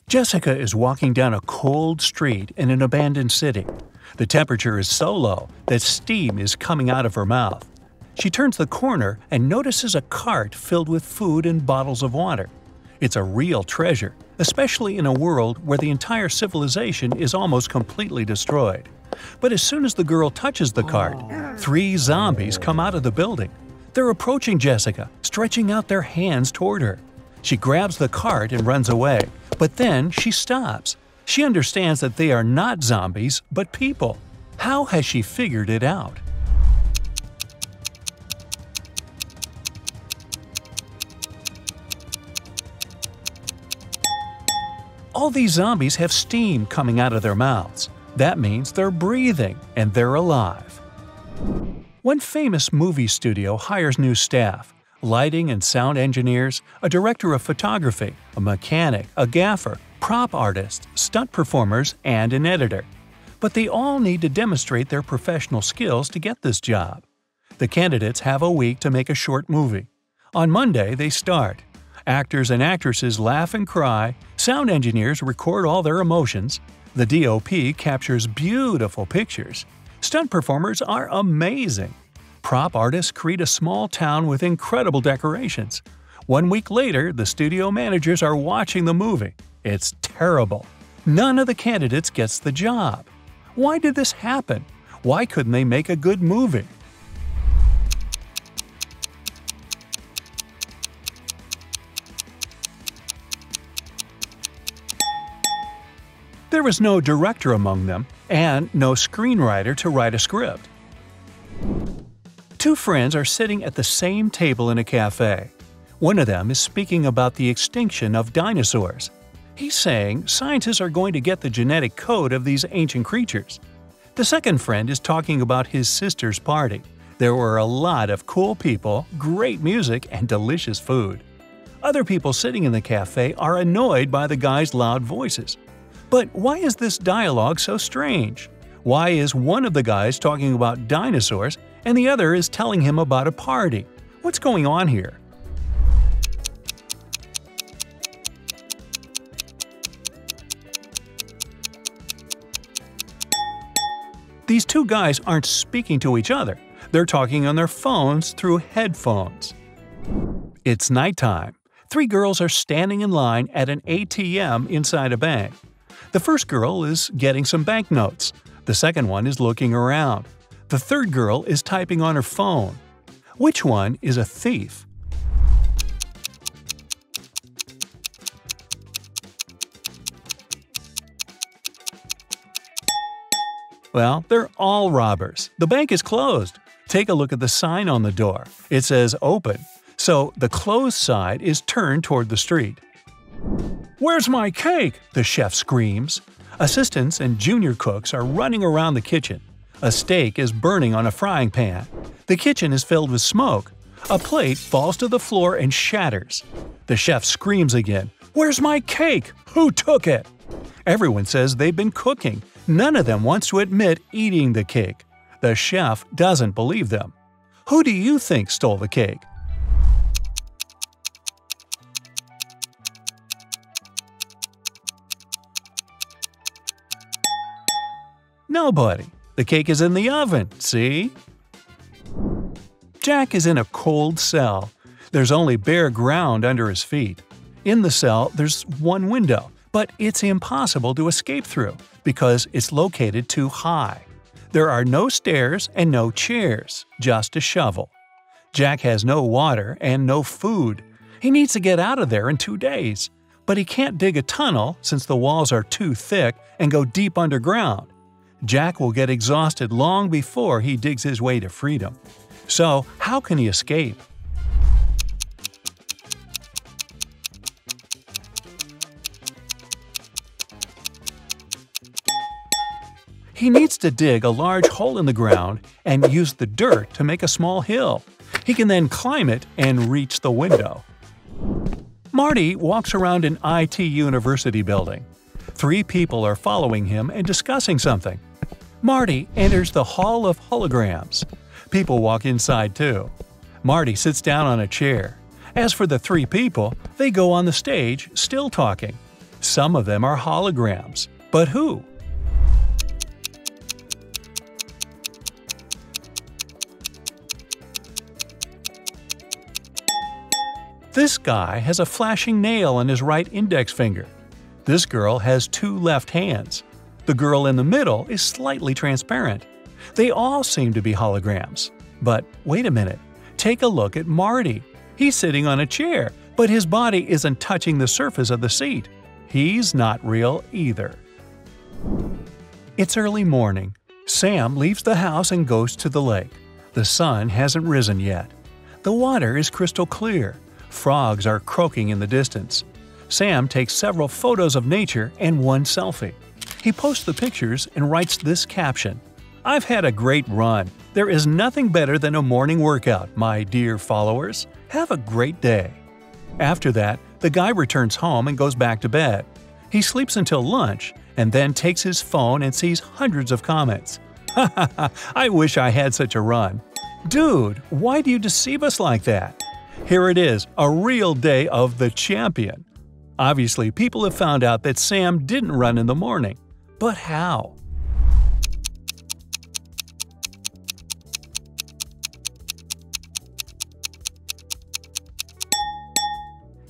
Jessica is walking down a cold street in an abandoned city. The temperature is so low that steam is coming out of her mouth. She turns the corner and notices a cart filled with food and bottles of water. It's a real treasure, especially in a world where the entire civilization is almost completely destroyed. But as soon as the girl touches the cart, 3 zombies come out of the building. They're approaching Jessica, stretching out their hands toward her. She grabs the cart and runs away, but then she stops. She understands that they are not zombies, but people. How has she figured it out? All these zombies have steam coming out of their mouths. That means they're breathing and they're alive. One famous movie studio hires new staff: lighting and sound engineers, a director of photography, a mechanic, a gaffer, prop artists, stunt performers, and an editor. But they all need to demonstrate their professional skills to get this job. The candidates have a week to make a short movie. On Monday, they start. Actors and actresses laugh and cry, sound engineers record all their emotions, the DOP captures beautiful pictures, stunt performers are amazing. Prop artists create a small town with incredible decorations. 1 week later, the studio managers are watching the movie. It's terrible. None of the candidates gets the job. Why did this happen? Why couldn't they make a good movie? There was no director among them, and no screenwriter to write a script. 2 friends are sitting at the same table in a cafe. One of them is speaking about the extinction of dinosaurs. He's saying scientists are going to get the genetic code of these ancient creatures. The second friend is talking about his sister's party. There were a lot of cool people, great music, and delicious food. Other people sitting in the cafe are annoyed by the guy's loud voices. But why is this dialogue so strange? Why is one of the guys talking about dinosaurs and the other is telling him about a party? What's going on here? These 2 guys aren't speaking to each other. They're talking on their phones through headphones. It's nighttime. 3 girls are standing in line at an ATM inside a bank. The first girl is getting some banknotes. The second one is looking around. The third girl is typing on her phone. Which one is a thief? Well, they're all robbers. The bank is closed. Take a look at the sign on the door. It says open, so the closed side is turned toward the street. "Where's my cake?" the chef screams. Assistants and junior cooks are running around the kitchen. A steak is burning on a frying pan. The kitchen is filled with smoke. A plate falls to the floor and shatters. The chef screams again, "Where's my cake? Who took it?" Everyone says they've been cooking. None of them wants to admit eating the cake. The chef doesn't believe them. Who do you think stole the cake? Nobody. The cake is in the oven, see? Jack is in a cold cell. There's only bare ground under his feet. In the cell, there's one window, but it's impossible to escape through because it's located too high. There are no stairs and no chairs, just a shovel. Jack has no water and no food. He needs to get out of there in 2 days. But he can't dig a tunnel since the walls are too thick and go deep underground. Jack will get exhausted long before he digs his way to freedom. So, how can he escape? He needs to dig a large hole in the ground and use the dirt to make a small hill. He can then climb it and reach the window. Marty walks around an IT university building. 3 people are following him and discussing something. Marty enters the Hall of Holograms. People walk inside too. Marty sits down on a chair. As for the 3 people, they go on the stage, still talking. Some of them are holograms. But who? This guy has a flashing nail on his right index finger. This girl has 2 left hands. The girl in the middle is slightly transparent. They all seem to be holograms. But wait a minute. Take a look at Marty. He's sitting on a chair, but his body isn't touching the surface of the seat. He's not real either. It's early morning. Sam leaves the house and goes to the lake. The sun hasn't risen yet. The water is crystal clear. Frogs are croaking in the distance. Sam takes several photos of nature and one selfie. He posts the pictures and writes this caption: "I've had a great run. There is nothing better than a morning workout, my dear followers. Have a great day." After that, the guy returns home and goes back to bed. He sleeps until lunch and then takes his phone and sees hundreds of comments. "Ha ha ha, I wish I had such a run." Dude, why do you deceive us like that? Here it is, a real day of the champion. Obviously, people have found out that Sam didn't run in the morning. But how?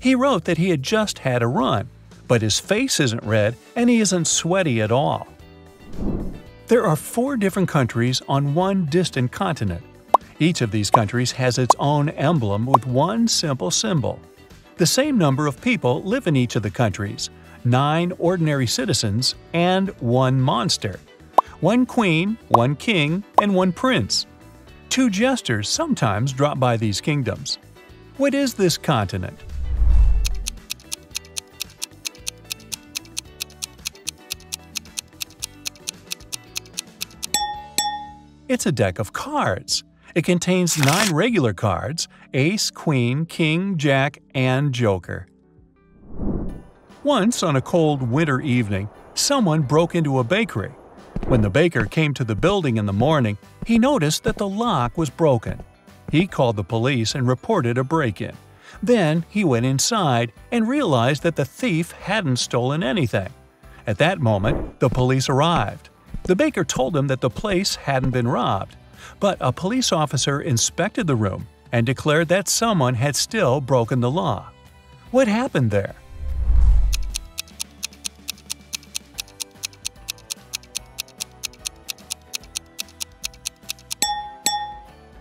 He wrote that he had just had a run, but his face isn't red and he isn't sweaty at all. There are 4 different countries on one distant continent. Each of these countries has its own emblem with one simple symbol. The same number of people live in each of the countries: 9 ordinary citizens and 1 monster. 1 queen, 1 king, and 1 prince. 2 jesters sometimes drop by these kingdoms. What is this continent? It's a deck of cards. It contains 9 regular cards: ace, queen, king, jack, and joker. Once, on a cold winter evening, someone broke into a bakery. When the baker came to the building in the morning, he noticed that the lock was broken. He called the police and reported a break-in. Then he went inside and realized that the thief hadn't stolen anything. At that moment, the police arrived. The baker told him that the place hadn't been robbed. But a police officer inspected the room and declared that someone had still broken the law. What happened there?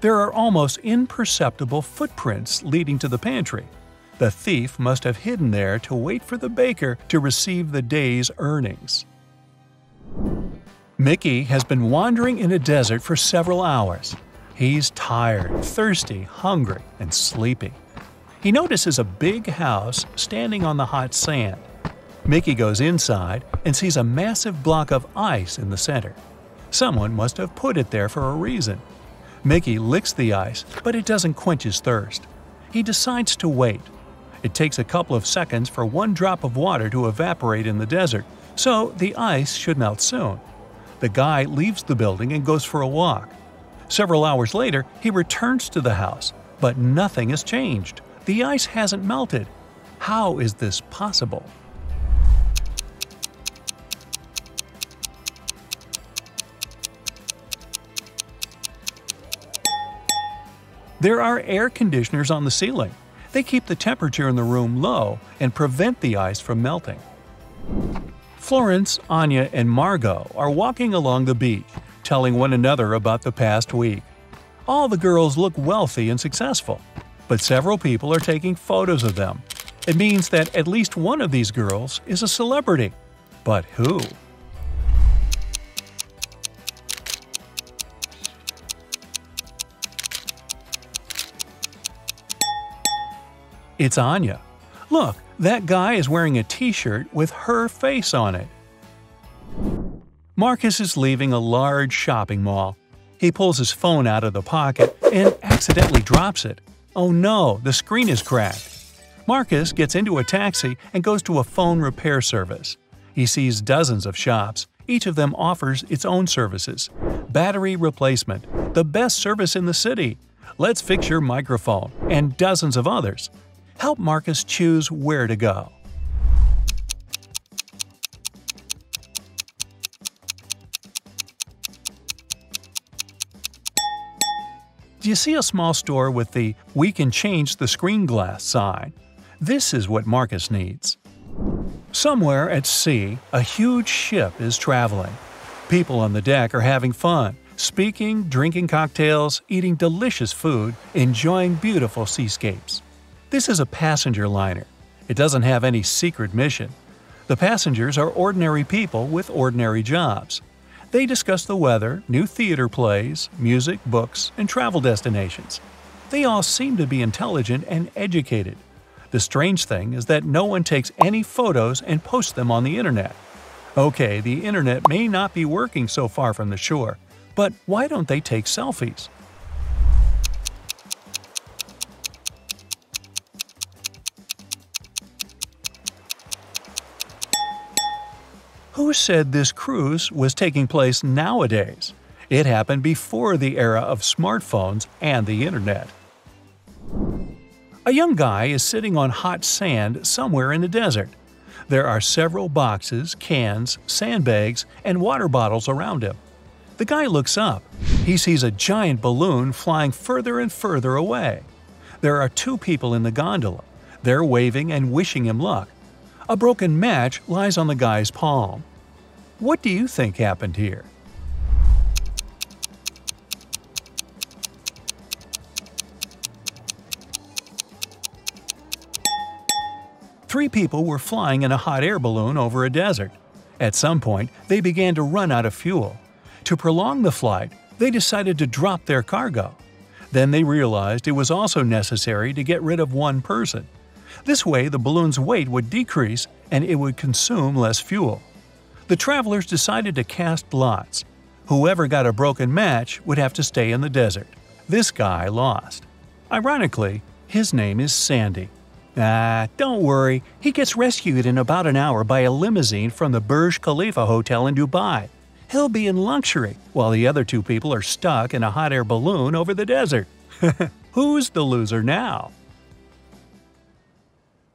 There are almost imperceptible footprints leading to the pantry. The thief must have hidden there to wait for the baker to receive the day's earnings. Mickey has been wandering in a desert for several hours. He's tired, thirsty, hungry, and sleepy. He notices a big house standing on the hot sand. Mickey goes inside and sees a massive block of ice in the center. Someone must have put it there for a reason. Mickey licks the ice, but it doesn't quench his thirst. He decides to wait. It takes a couple of seconds for 1 drop of water to evaporate in the desert, so the ice should melt soon. The guy leaves the building and goes for a walk. Several hours later, he returns to the house, but nothing has changed. The ice hasn't melted. How is this possible? There are air conditioners on the ceiling. They keep the temperature in the room low and prevent the ice from melting. Florence, Anya, and Margot are walking along the beach, telling one another about the past week. All the girls look wealthy and successful, but several people are taking photos of them. It means that at least one of these girls is a celebrity. But who? It's Anya. Look, that guy is wearing a t-shirt with her face on it. Marcus is leaving a large shopping mall. He pulls his phone out of the pocket and accidentally drops it. Oh no, the screen is cracked. Marcus gets into a taxi and goes to a phone repair service. He sees dozens of shops. Each of them offers its own services. Battery replacement, the best service in the city. Let's fix your microphone, and dozens of others. Help Marcus choose where to go. Do you see a small store with the "We can change the screen glass" sign? This is what Marcus needs. Somewhere at sea, a huge ship is traveling. People on the deck are having fun, speaking, drinking cocktails, eating delicious food, enjoying beautiful seascapes. This is a passenger liner. It doesn't have any secret mission. The passengers are ordinary people with ordinary jobs. They discuss the weather, new theater plays, music, books, and travel destinations. They all seem to be intelligent and educated. The strange thing is that no one takes any photos and posts them on the internet. Okay, the internet may not be working so far from the shore, but why don't they take selfies? Who said this cruise was taking place nowadays? It happened before the era of smartphones and the internet. A young guy is sitting on hot sand somewhere in the desert. There are several boxes, cans, sandbags, and water bottles around him. The guy looks up. He sees a giant balloon flying further and further away. There are two people in the gondola. They're waving and wishing him luck. A broken match lies on the guy's palm. What do you think happened here? Three people were flying in a hot air balloon over a desert. At some point, they began to run out of fuel. To prolong the flight, they decided to drop their cargo. Then they realized it was also necessary to get rid of one person. This way, the balloon's weight would decrease and it would consume less fuel. The travelers decided to cast lots. Whoever got a broken match would have to stay in the desert. This guy lost. Ironically, his name is Sandy. Don't worry, he gets rescued in about an hour by a limousine from the Burj Khalifa Hotel in Dubai. He'll be in luxury, while the other two people are stuck in a hot air balloon over the desert. Who's the loser now?